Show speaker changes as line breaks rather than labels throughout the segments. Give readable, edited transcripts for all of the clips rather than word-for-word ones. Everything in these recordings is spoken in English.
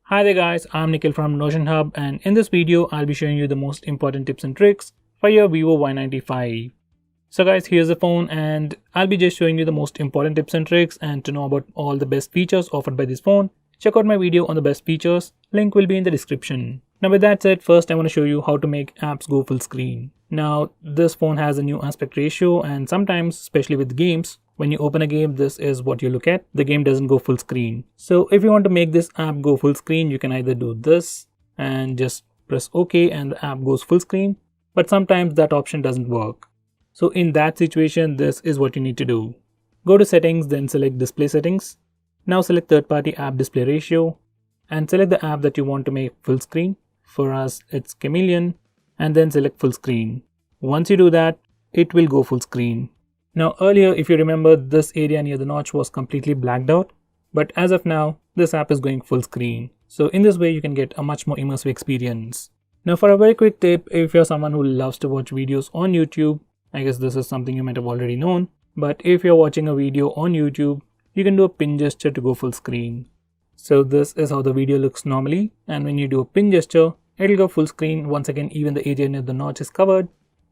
Hi there guys, I'm Nikhil from Notion Hub, and in this video I'll be showing you the most important tips and tricks for your Vivo Y95. So guys, here's the phone and I'll be just showing you the most important tips and tricks, and to know about all the best features offered by this phone, check out my video on the best features, link will be in the description. Now with that said, first I want to show you how to make apps go full screen. Now this phone has a new aspect ratio, and sometimes, especially with games, when you open a game, this is what you look at. The game doesn't go full screen. So if you want to make this app go full screen, you can either do this and just press OK and the app goes full screen. But sometimes that option doesn't work. So in that situation, this is what you need to do. Go to settings, then select display settings. Now select third party app display ratio and select the app that you want to make full screen. For us, it's Chameleon, and then select full screen. Once you do that, it will go full screen. Now earlier, if you remember, this area near the notch was completely blacked out, but as of now, this app is going full screen. So in this way, you can get a much more immersive experience. Now for a very quick tip, if you're someone who loves to watch videos on YouTube, I guess this is something you might have already known, but if you're watching a video on YouTube, you can do a pin gesture to go full screen. So this is how the video looks normally, and when you do a pin gesture, it'll go full screen. Once again, even the area near the notch is covered,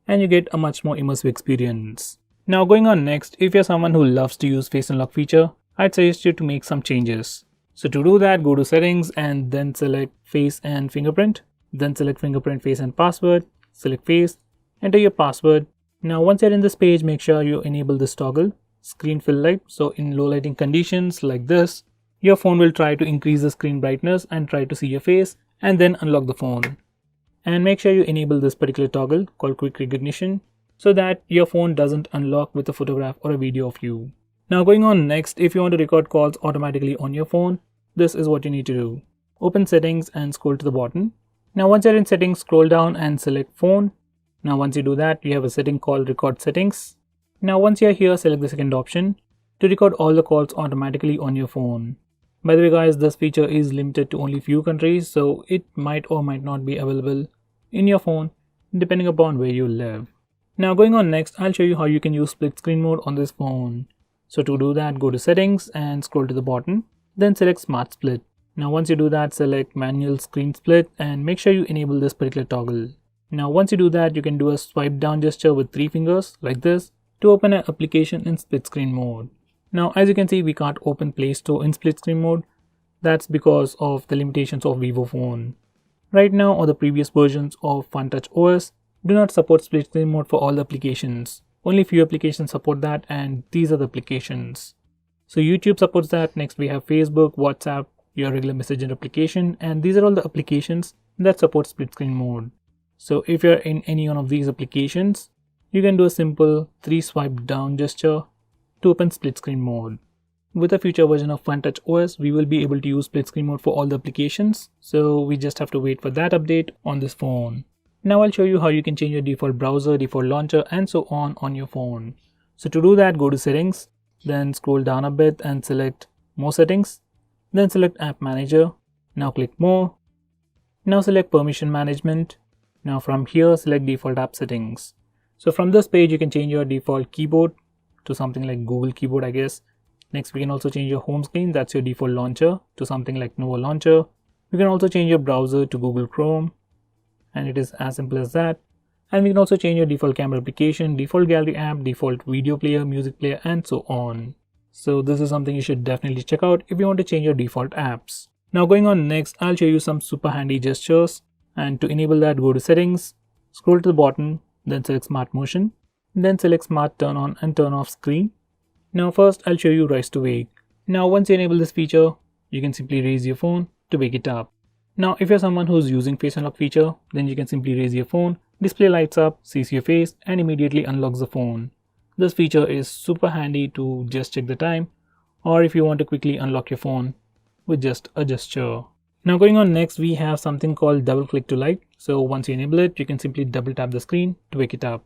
and you get a much more immersive experience. Now going on next, if you're someone who loves to use face unlock feature, I'd suggest you to make some changes. So to do that, go to settings and then select face and fingerprint. Then select fingerprint, face and password. Select face, enter your password. Now once you're in this page, make sure you enable this toggle, screen fill light. So in low lighting conditions like this, your phone will try to increase the screen brightness and try to see your face and then unlock the phone. And make sure you enable this particular toggle called quick recognition, so that your phone doesn't unlock with a photograph or a video of you. Now going on next, if you want to record calls automatically on your phone, this is what you need to do. Open settings and scroll to the bottom. Now once you're in settings, scroll down and select phone. Now once you do that, you have a setting called record settings. Now once you're here, select the second option to record all the calls automatically on your phone. By the way guys, this feature is limited to only few countries, so it might or might not be available in your phone depending upon where you live. Now going on next, I'll show you how you can use split screen mode on this phone. So to do that, go to settings and scroll to the bottom, then select smart split. Now once you do that, select manual screen split and make sure you enable this particular toggle. Now once you do that, you can do a swipe down gesture with 3 fingers like this to open an application in split screen mode. Now as you can see, we can't open Play Store in split screen mode. That's because of the limitations of Vivo phone. Right now, or the previous versions of FunTouch OS do not support split screen mode for all the applications. Only few applications support that, and these are the applications. So YouTube supports that. Next we have Facebook, WhatsApp, your regular messenger application, and these are all the applications that support split screen mode. So if you're in any one of these applications, you can do a simple 3 swipe down gesture to open split screen mode. With a future version of FunTouch OS, we will be able to use split screen mode for all the applications, so we just have to wait for that update on this phone. Now I'll show you how you can change your default browser, default launcher, and so on your phone. So to do that, go to settings, then scroll down a bit and select more settings, then select app manager. Now click more. Now select permission management. Now from here, select default app settings. So from this page, you can change your default keyboard to something like Google keyboard, I guess. Next, we can also change your home screen, that's your default launcher, to something like Nova launcher. You can also change your browser to Google Chrome, and it is as simple as that. And we can also change your default camera application, default gallery app, default video player, music player, and so on. So this is something you should definitely check out if you want to change your default apps. Now going on next, I'll show you some super handy gestures, and to enable that, go to settings, scroll to the bottom, then select smart motion, then select smart turn on and turn off screen. Now first, I'll show you rise to wake. Now once you enable this feature, you can simply raise your phone to wake it up. Now if you're someone who's using face unlock feature, then you can simply raise your phone, display lights up, sees your face, and immediately unlocks the phone. This feature is super handy to just check the time, or if you want to quickly unlock your phone with just a gesture. Now going on next, we have something called double click to light. So once you enable it, you can simply double tap the screen to wake it up.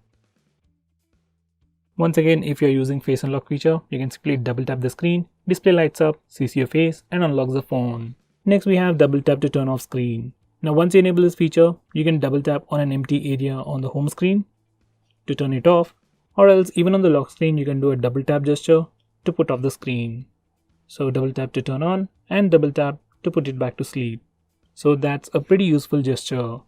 Once again, if you're using face unlock feature, you can simply double tap the screen, display lights up, sees your face, and unlocks the phone. Next we have double tap to turn off screen. Now once you enable this feature, you can double tap on an empty area on the home screen to turn it off, or else even on the lock screen you can do a double tap gesture to put off the screen. So double tap to turn on and double tap to put it back to sleep. So that's a pretty useful gesture.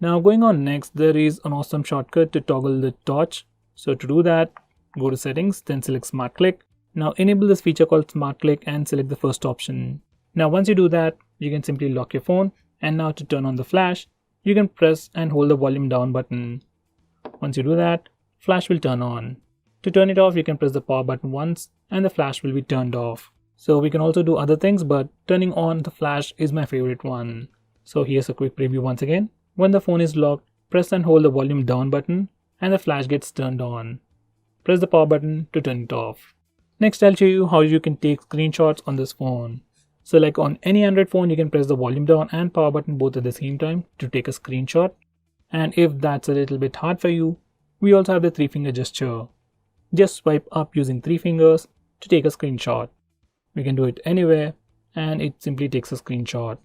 Now going on next, there is an awesome shortcut to toggle the torch. So to do that, go to settings, then select smart click. Now enable this feature called smart click and select the first option. Now once you do that, you can simply lock your phone, and now to turn on the flash, you can press and hold the volume down button. Once you do that, flash will turn on. To turn it off, you can press the power button once and the flash will be turned off. So we can also do other things, but turning on the flash is my favorite one. So here's a quick preview once again. When the phone is locked, press and hold the volume down button and the flash gets turned on. Press the power button to turn it off. Next, I'll show you how you can take screenshots on this phone. So like on any Android phone, you can press the volume down and power button both at the same time to take a screenshot. And if that's a little bit hard for you, we also have the 3-finger gesture. Just swipe up using 3 fingers to take a screenshot. We can do it anywhere and it simply takes a screenshot.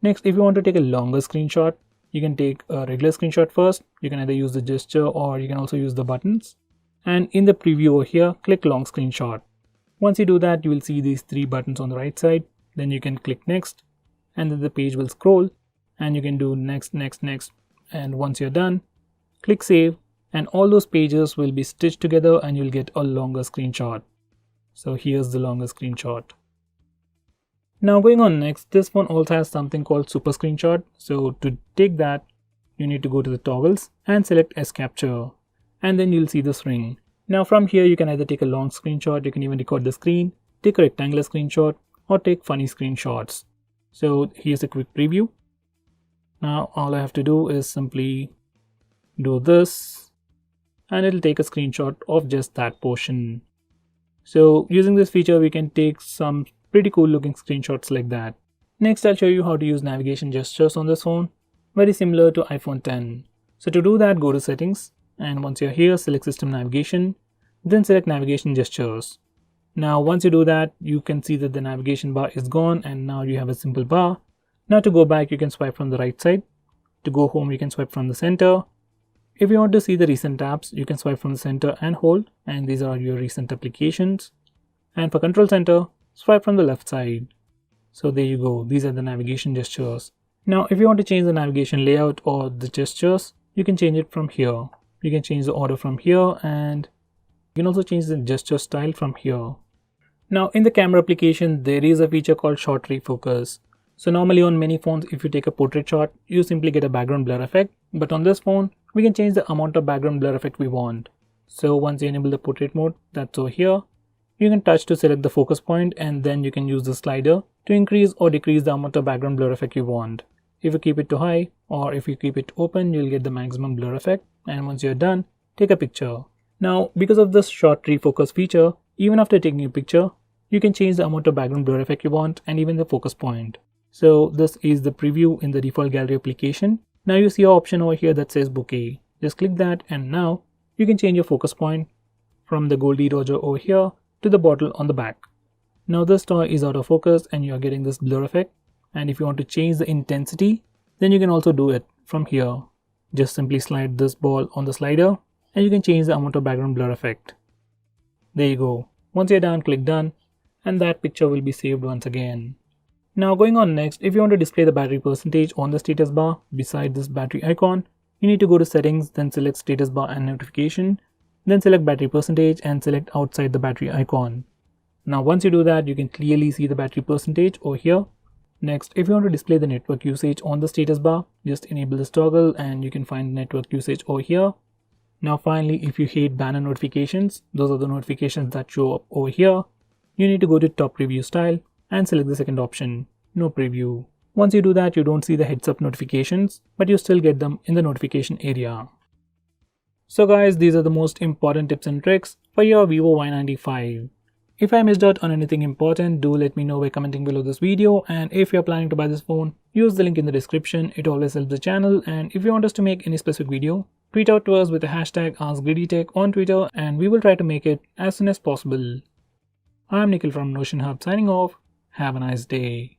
Next, if you want to take a longer screenshot, you can take a regular screenshot first. You can either use the gesture or you can also use the buttons. And in the preview over here, click long screenshot. Once you do that, you will see these 3 buttons on the right side. Then you can click next and then the page will scroll and you can do next, next, next. And once you're done, click save and all those pages will be stitched together and you'll get a longer screenshot. So here's the longer screenshot. Now going on next, this phone also has something called super screenshot. So to take that, you need to go to the toggles and select S capture and then you'll see this ring. Now from here you can either take a long screenshot, you can even record the screen, take a rectangular screenshot or take funny screenshots. So here's a quick preview. Now all I have to do is simply do this and it'll take a screenshot of just that portion. So using this feature we can take some pretty cool looking screenshots like that. Next I'll show you how to use navigation gestures on this phone, very similar to iPhone 10. So to do that, go to settings and once you're here, select system navigation, then select navigation gestures. Now once you do that, you can see that the navigation bar is gone and now you have a simple bar. Now to go back, you can swipe from the right side. To go home, you can swipe from the center. If you want to see the recent apps, you can swipe from the center and hold, and these are your recent applications. And for control center, swipe from the left side. So there you go, these are the navigation gestures. Now if you want to change the navigation layout or the gestures, you can change it from here. You can change the order from here and you can also change the gesture style from here. Now in the camera application, there is a feature called short refocus. So normally on many phones, if you take a portrait shot, you simply get a background blur effect. But on this phone, we can change the amount of background blur effect we want. So once you enable the portrait mode, that's over here. You can touch to select the focus point and then you can use the slider to increase or decrease the amount of background blur effect you want. If you keep it to high or if you keep it open, you'll get the maximum blur effect. And once you're done, take a picture. Now, because of this short refocus feature, even after taking a picture, you can change the amount of background blur effect you want and even the focus point. So this is the preview in the default gallery application. Now you see an option over here that says bouquet. Just click that and now you can change your focus point from the Goldie Roger over here to the bottle on the back. Now this toy is out of focus and you are getting this blur effect. And if you want to change the intensity, then you can also do it from here. Just simply slide this ball on the slider and you can change the amount of background blur effect. There you go. Once you're done, click done and that picture will be saved once again. Now going on next, if you want to display the battery percentage on the status bar beside this battery icon, you need to go to settings, then select status bar and notification, then select battery percentage and select outside the battery icon. Now once you do that, you can clearly see the battery percentage over here. Next, if you want to display the network usage on the status bar, just enable this toggle and you can find network usage over here. Now finally, if you hate banner notifications, those are the notifications that show up over here. You need to go to top preview style and select the second option, no preview. Once you do that, you don't see the heads up notifications, but you still get them in the notification area. So guys, these are the most important tips and tricks for your Vivo Y95. If I missed out on anything important, do let me know by commenting below this video, and if you're planning to buy this phone, use the link in the description. It always helps the channel, and if you want us to make any specific video, tweet out to us with the hashtag AskGreedyTech on Twitter and we will try to make it as soon as possible. I'm Nikhil from Notion Hub signing off. Have a nice day.